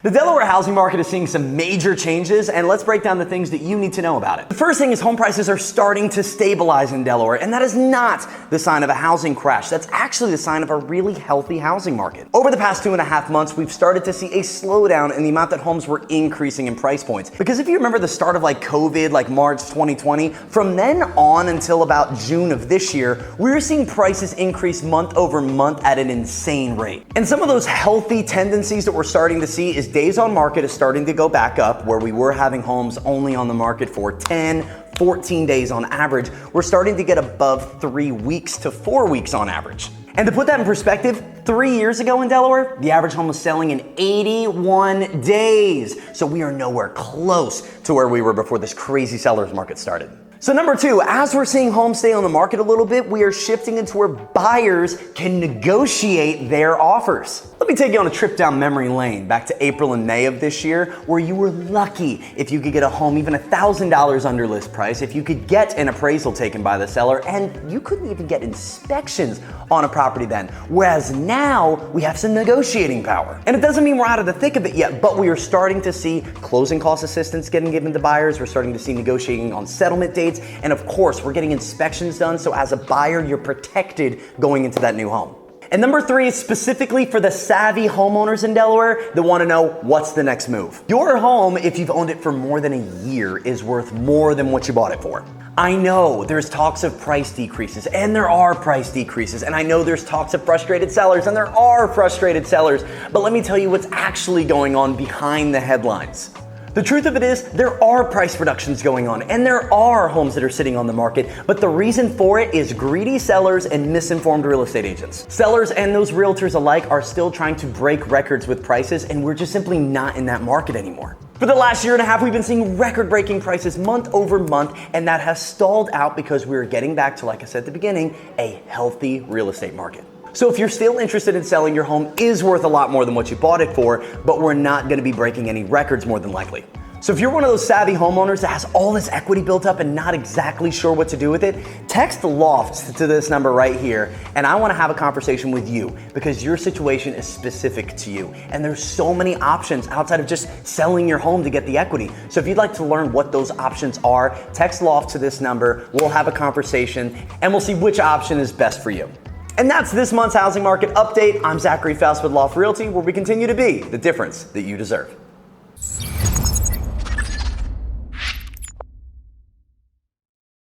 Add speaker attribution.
Speaker 1: The Delaware housing market is seeing some major changes, and let's break down the things that you need to know about it. The first thing is home prices are starting to stabilize in Delaware, and that is not the sign of a housing crash. That's actually the sign of a really healthy housing market. Over the past 2.5 months, we've started to see a slowdown in the amount that homes were increasing in price points. Because if you remember the start of COVID, March 2020, from then on until about June of this year, we were seeing prices increase month over month at an insane rate. And some of those healthy tendencies that we're starting to see is days on market is starting to go back up, where we were having homes only on the market for 10, 14 days on average. We're starting to get above 3 weeks to 4 weeks on average. And to put that in perspective, 3 years ago in Delaware, the average home was selling in 81 days. So we are nowhere close to where we were before this crazy seller's market started. So number two, as we're seeing homes stay on the market a little bit, we are shifting into where buyers can negotiate their offers. Let me take you on a trip down memory lane back to April and May of this year, where you were lucky if you could get a home even $1,000 under list price, if you could get an appraisal taken by the seller, and you couldn't even get inspections on a property then. Whereas now we have some negotiating power. And it doesn't mean we're out of the thick of it yet, but we are starting to see closing cost assistance getting given to buyers. We're starting to see negotiating on settlement dates. And of course, we're getting inspections done. So as a buyer, you're protected going into that new home. And number three is specifically for the savvy homeowners in Delaware that want to know what's the next move. Your home, if you've owned it for more than a year, is worth more than what you bought it for. I know there's talks of price decreases, and there are price decreases. And I know there's talks of frustrated sellers, and there are frustrated sellers. But let me tell you what's actually going on behind the headlines. The truth of it is, there are price reductions going on, and there are homes that are sitting on the market, but the reason for it is greedy sellers and misinformed real estate agents. Sellers and those realtors alike are still trying to break records with prices, and we're just simply not in that market anymore. For the last year and a half, we've been seeing record-breaking prices month over month, and that has stalled out because we're getting back to, like I said at the beginning, a healthy real estate market. So if you're still interested in selling, your home is worth a lot more than what you bought it for, but we're not gonna be breaking any records more than likely. So if you're one of those savvy homeowners that has all this equity built up and not exactly sure what to do with it, text Loft to this number right here, and I wanna have a conversation with you because your situation is specific to you. And there's so many options outside of just selling your home to get the equity. So if you'd like to learn what those options are, text Loft to this number, we'll have a conversation, and we'll see which option is best for you. And that's this month's housing market update. I'm Zachary Faust with Loft Realty, where we continue to be the difference that you deserve.